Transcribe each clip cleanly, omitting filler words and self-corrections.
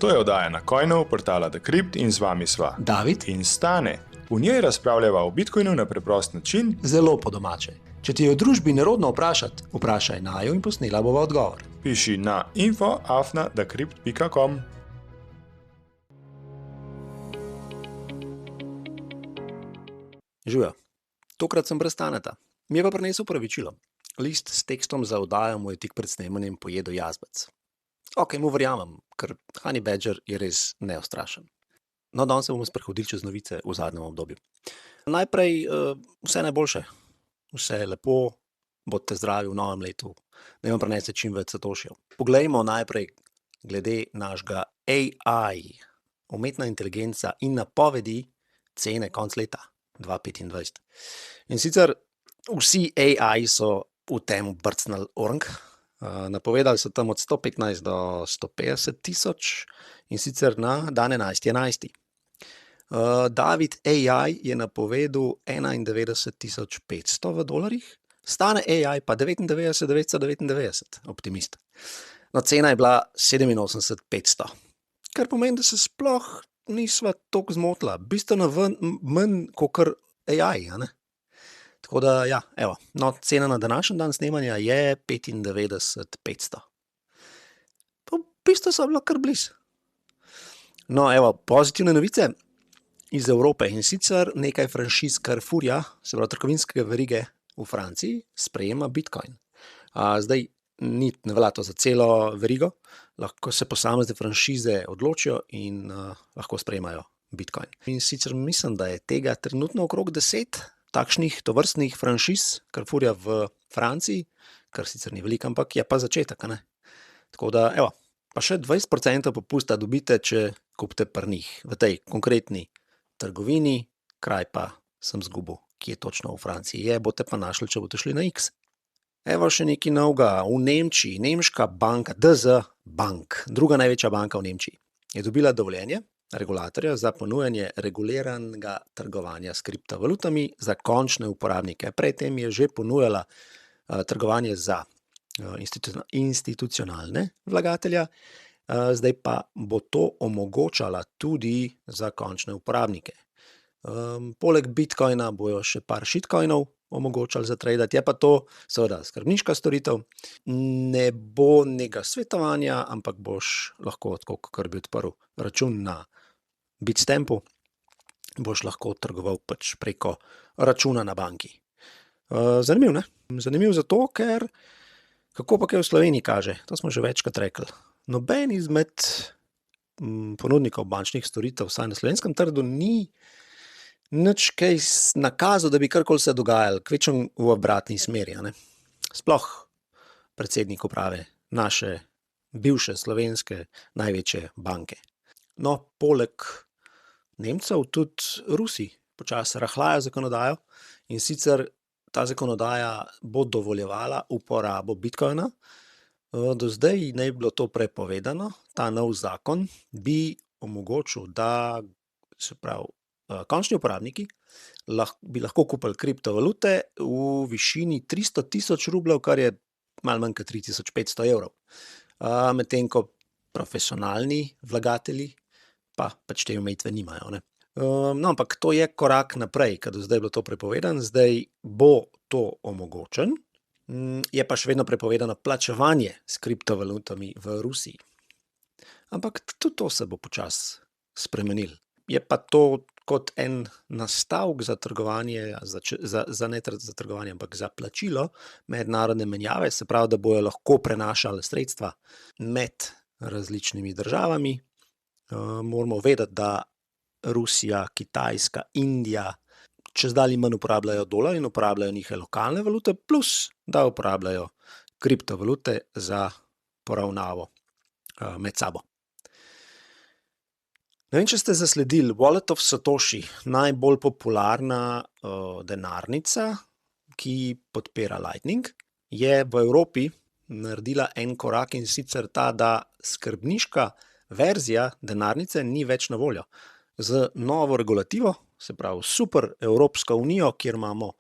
To je oddaja na Coinov, portala Decrypt in z vami sva David in Stane. V njej razpravljava o Bitcoinu na preprost način, zelo po domače. Če ti je v družbi nerodno vprašati, vprašaj naju in posnela bova odgovor. piši na info@decrypt.com. Živijo. Tokrat sem brez Staneta. Mi je pa prinesel opravičilo. List s tekstom za oddajo mu je tik pred snemanjem pojedel jazbec. Ok, mu verjamem, ker Honey Badger je res neustrašen. No, danes se bomo sprehodili čez novice v zadnjem obdobju. Najprej vse najboljše. Vse lepo, bodite zdravi v novem letu. Naj vam prinese čim več satošijev. Poglejmo najprej glede našega AI, umetna inteligenca in napovedi cene konc leta 2025. In sicer vsi AI so v tem brcnili orang. Napovedali so tam od 115 do 150 tisoč in sicer na dan 11.11. David AI je napovedal 91.500 v dolarjih, Stane AI pa 99.999, optimist. No, cena je bila 87.500, kar pomeni, da se sploh nisva toliko zmotila, bistveno manj kakor AI, a ne? Tako da, ja, evo, no, cena na današnji dan snemanja je 95.500. Pa v bistvu so bila kar blizu. No, evo, pozitivne novice iz Evrope in sicer nekaj franšiz Carrefourja, se pravi trgovinskega verige v Franciji, sprejema Bitcoin. Zdaj ne velja to za celo verigo, lahko se posamezne franšize odločijo in lahko sprejemajo Bitcoin. In sicer mislim, da je tega trenutno okrog 10 takšnih tovrstnih franšiz Carrefourja v Franciji, kar sicer ni veliko, ampak je pa začetek, a ne? Tako da, evo, pa še 20% popusta dobite, če kupite pri njih v tej konkretni trgovini, kraj pa sem zgubil, kje točno v Franciji je, boste pa našli, če boste šli na X. Evo še nekaj novega, v Nemčiji, nemška banka, DZ Bank, druga največja banka v Nemčiji, je dobila dovoljenje regulatorja za ponujanje reguliranega trgovanja s kriptovalutami za končne uporabnike. Predtem je že ponujala trgovanje za institucionalne vlagatelja, zdaj pa bo to omogočala tudi za končne uporabnike. Poleg Bitcoina bojo še par shitcoinov omogočali za tradati, je pa to seveda skrbniška storitev, ne bo nekega svetovanja, ampak boš lahko, tako kakor bi odprl račun na Bitstampu, boš lahko trgoval pač preko računa na banki. Zanimiv, ne? Zanimiv zato, ker kako pa kaj v Sloveniji kaže, to smo že večkrat rekli. Noben izmed ponudnikov bančnih storitev, vsaj na slovenskem trgu, ni nič kaj nakazal, da bi karkoli se dogajalo, kvečem v obratni smeri, a ne? Sploh predsednik uprave naše bivše slovenske največje banke. No, poleg Nemcev tudi Rusi počasi rahljajo zakonodajo in sicer ta zakonodaja bo dovoljevala uporabo Bitcoina. Do zdaj naj bi bilo to prepovedano, ta nov zakon bi omogočil, da se pravi, končni uporabniki bi lahko kupili kriptovalute v višini 300.000 rubljev, kar je malo manj kot 3.500 evrov. Medtem ko profesionalni vlagatelji pa pač te omejitve nimajo, ne. No, ampak to je korak naprej, ker do zdaj je bilo to prepovedano, zdaj bo to omogočen, je pa še vedno prepovedano plačevanje s kriptovalutami v Rusiji. Ampak tudi to se bo počasi spremenilo. Je pa to kot en nastavek za trgovanje, ne za trgovanje, ampak za plačilo mednarodne menjave, se pravi, da bojo lahko prenašali sredstva med različnimi državami. Moramo vedeti, da Rusija, Kitajska, Indija čezdalje manj uporabljajo dolar in uporabljajo njihove lokalne valute, plus da uporabljajo kriptovalute za poravnavo med sabo. Ne vem, če ste zasledili, Wallet of Satoshi, najbolj popularna denarnica, ki podpira Lightning, je v Evropi naredila en korak in sicer ta, da skrbniška verzija denarnice ni več na voljo. Z novo regulativo, se pravi super Evropsko unijo, kjer imamo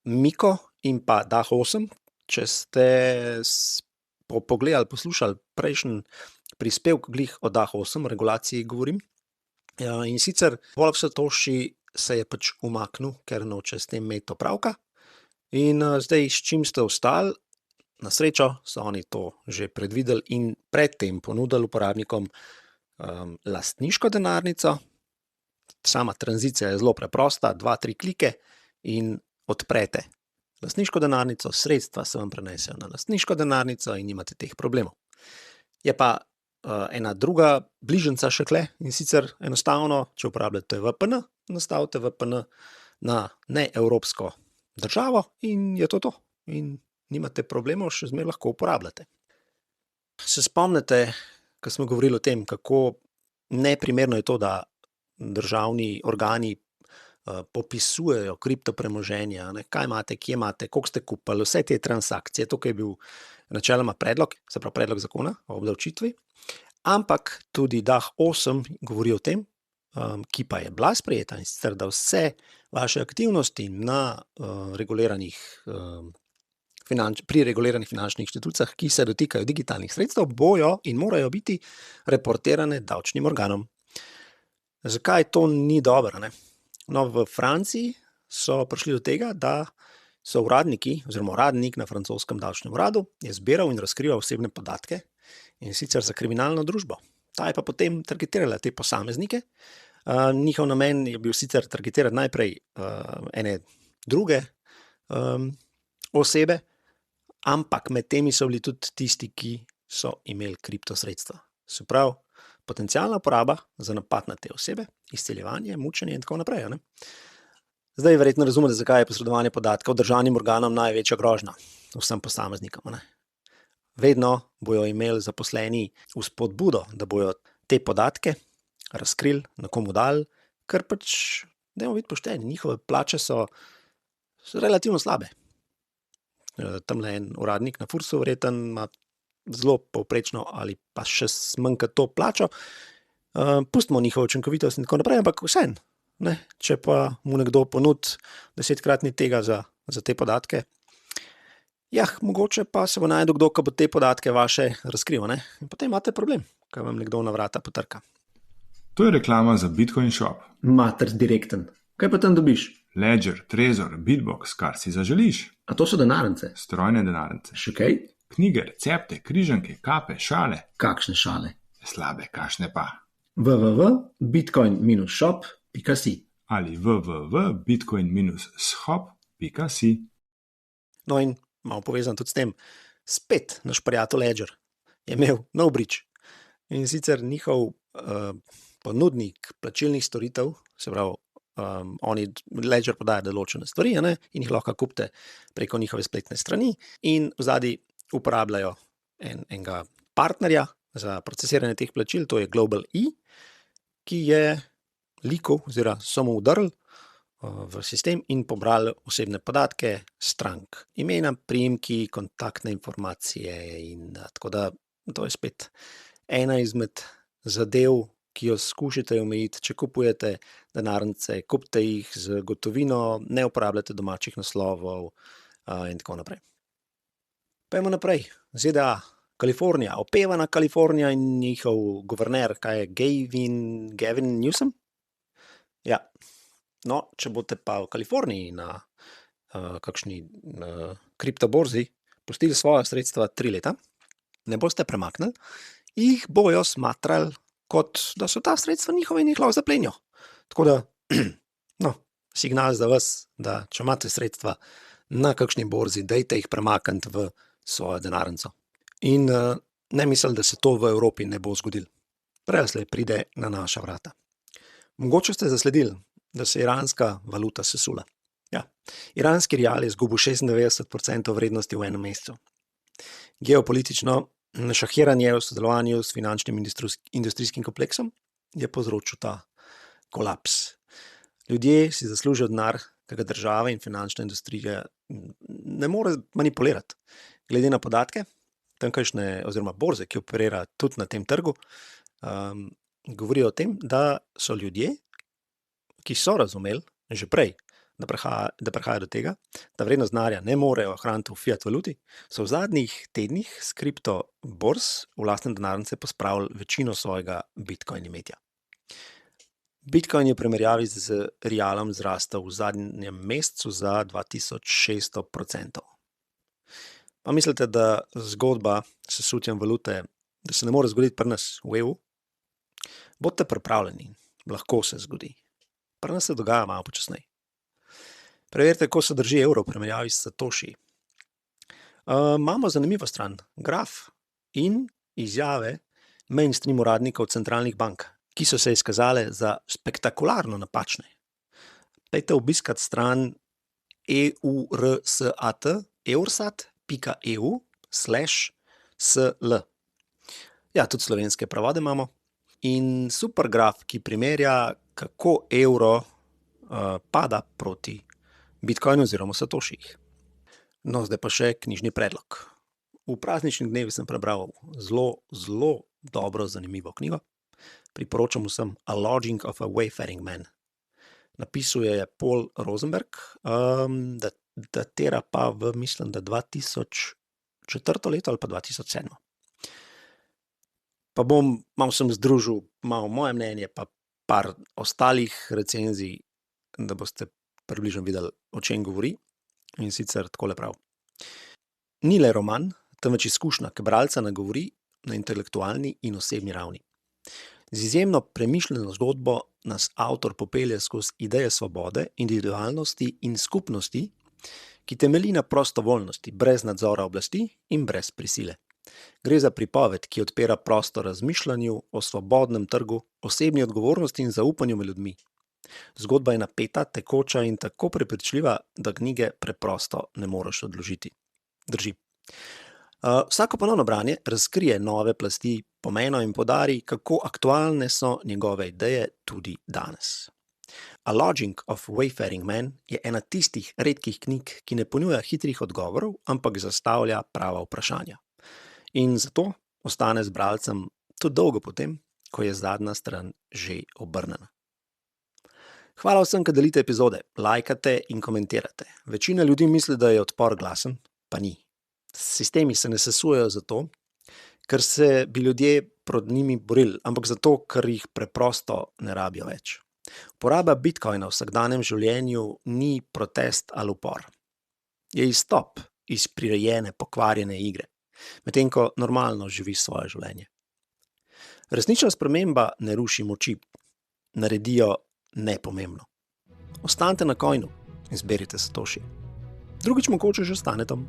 Miko in pa DAH8, če ste pogledali, poslušali prejšnji prispevek glih o DAH8 regulaciji govorim. In sicer Wolf Satoshi se je pač umaknil, ker noče s tem imeti opravka. In zdaj, s čim ste ostali? Na srečo so oni to že predvideli in predtem ponudili uporabnikom lastniško denarnico. Sama tranzicija je zelo preprosta, 2-3 klike in odprete lastniško denarnico, sredstva se vam prenesejo na lastniško denarnico in nimate teh problemov. Je pa ena druga bližnjica še kle, in sicer enostavno, če uporabljate VPN, nastavite VPN na neevropsko državo in je to. In nimate problemov, še zmeraj lahko uporabljate. Se spomnite, ko smo govorili o tem, kako neprimerno je to, da državni organi popisujejo kriptopremoženje, kaj imate, kje imate, koliko ste kupili, vse te transakcije. Tukaj je bil načeloma predlog, se pravi predlog zakona o obdavčitvi, ampak tudi DAH8 govori o tem, ki pa je bila sprejeta, in sicer, da vse vaše aktivnosti na pri reguliranih finančnih inštitucijah, ki se dotikajo digitalnih sredstev, bojo in morajo biti reportirane davčnim organom. Zakaj to ni dobro, ne? No, v Franciji so prišli do tega, da so uradniki, oziroma uradnik na francoskem davčnem uradu je zbiral in razkrival osebne podatke, in sicer za kriminalno družbo. Ta je pa potem targetirala te posameznike. Njihov namen je bil sicer targetirati najprej ene druge osebe, ampak med temi so bili tudi tisti, ki so imeli kriptosredstva. Se pravi, potencialna uporaba za napad na te osebe, izsiljevanje, mučenje in tako naprej. Ne? Zdaj verjetno razumete, zakaj je posredovanje podatkov državnim organom največja grožnja vsem posameznikom. Ne? Vedno bojo imeli zaposleni vzpodbudo, da bojo te podatke razkrili, nekomu dali, ker pač, dajmo biti pošteni, njihove plače so relativno slabe. Tamle en uradnik na Fursu verjetno ima zelo povprečno ali pa še manj kot to plačo. Pustimo njihovo učinkovitost in tako naprej, ampak vseeno, če pa mu nekdo ponudi 10-kratni tega za te podatke, mogoče pa se bo našel kdo, ki bo te podatke vaše razkril, ne? In potem imate problem, ko vam nekdo na vrata potrka. To je reklama za Bitcoin Shop. Mater direkten. Kaj pa tam dobiš? Ledger, Trezor, Bitbox, kar si zaželiš. A to so denarnice? Strojne denarnice. Še kaj? Knjige, recepte, križanke, kape, šale. Kakšne šale? Slabe, kakšne pa. www.bitcoin-shop.si Ali www.bitcoin-shop.si. No in malo povezan tudi s tem, spet naš prijatelj Ledger je imel nov bridge. In sicer njihov ponudnik plačilnih storitev, se pravi, oni Ledger podaja določene stvari, in jih lahko kupite preko njihove spletne strani in vzadaj uporabljajo enega partnerja za procesiranje teh plačil, to je Global E, ki je likal oziroma samo vdrl v sistem in pobral osebne podatke strank. Imena, priimki, kontaktne informacije in tako da to je spet ena izmed zadev, ki jo skušate omejiti, če kupujete denarnice, kupite jih z gotovino, ne uporabljate domačih naslovov in tako naprej. Pojdimo naprej. ZDA, Kalifornija, opevana Kalifornija in njihov guverner, kaj je Gavin Newsom? Ja, no, če boste pa v Kaliforniji na kakšni kriptoborzi pustili svoja sredstva 3 leta, ne boste premaknili, jih bojo smatrali, kot da so ta sredstva njihove in jih lahko zaplenijo. Tako da, signal za vas, da če imate sredstva na kakšni borzi, dajte jih premakniti v svojo denarnico. In ne mislim, da se to v Evropi ne bo zgodilo. Prejslej pride na naša vrata. Mogoče ste zasledili, da se iranska valuta sesula. Ja, iranski rial je izgubil 96% vrednosti v enem mesecu. Geopolitično šahiranje v sodelovanju s finančnim industrijskim kompleksom je povzročil ta kolaps. Ljudje si zaslužijo denar, ki ga država in finančna industrija ne more manipulirati. Glede na podatke, tamkajšnje oziroma borze, ki operira tudi na tem trgu, govorijo o tem, da so ljudje, ki so razumeli že prej, da prihaja do tega, da vrednost denarja ne morejo ohraniti v fiat valuti, so v zadnjih tednih s kripto borz v lastne denarnice pospravili večino svojega bitcoin imetja. Bitcoin je v primerjavi z realom zrastel v zadnjem mesecu za 2600%. Pa mislite, da zgodba s sesutjem valute, da se ne more zgoditi pri nas v EU? Bodite pripravljeni, lahko se zgodi. Pri nas se dogaja malo počasneje. Preverite, kako se drži evro v primerjavi s satoši. Imamo zanimivo stran, graf in izjave mainstream uradnikov centralnih bank, ki so se izkazale za spektakularno napačne. Dajte obiskat stran eursat.eu/sl. Ja, tudi slovenske prevode imamo. In super graf, ki primerja, kako evro pada proti bitcoinu oziroma satoših. No, zdaj pa še knjižni predlog. V prazničnih dnevih sem prebral zelo dobro, zanimivo knjigo. Priporočam vsem A Lodging of a Wayfaring Man. Napisal je Paul Rosenberg, datira pa v, mislim, da 2004. leto ali pa 2007. Pa malo sem združil malo moje mnenje, pa par ostalih recenzij, da boste približno videli, o čem govori. In sicer takole prav. Ni le roman, temveč izkušnja, ki bralca nagovori na intelektualni in osebni ravni. Z izjemno premišljeno zgodbo nas avtor popelje skozi ideje svobode, individualnosti in skupnosti, ki temelji na prostovoljnosti, brez nadzora oblasti in brez prisile. Gre za pripoved, ki odpira prostor razmišljanju o svobodnem trgu, osebni odgovornosti in zaupanju med ljudmi. Zgodba je napeta, tekoča in tako prepričljiva, da knjige preprosto ne moreš odložiti. Drži. Vsako ponovno branje razkrije nove plasti pomena in podari, kako aktualne so njegove ideje tudi danes. A Lodging of Wayfaring Man je ena tistih redkih knjig, ki ne ponuja hitrih odgovorov, ampak zastavlja prava vprašanja. In zato ostane z bralcem tudi dolgo potem, ko je zadnja stran že obrnjena. Hvala vsem, ki delite epizode, lajkate in komentirate. Večina ljudi misli, da je odpor glasen, pa ni. Sistemi se ne sesujejo zato, ker se bi ljudje proti njimi borili, ampak zato, ker jih preprosto ne rabijo več. Poraba bitcoina v vsakdanjem življenju ni protest ali upor. Je izstop iz prirejene, pokvarjene igre, medtem ko normalno živi svoje življenje. Resnična sprememba ne ruši moči, naredijo nepomembno. Ostanite na coinu in zberite satoši. Drugič mogoče že stane tam.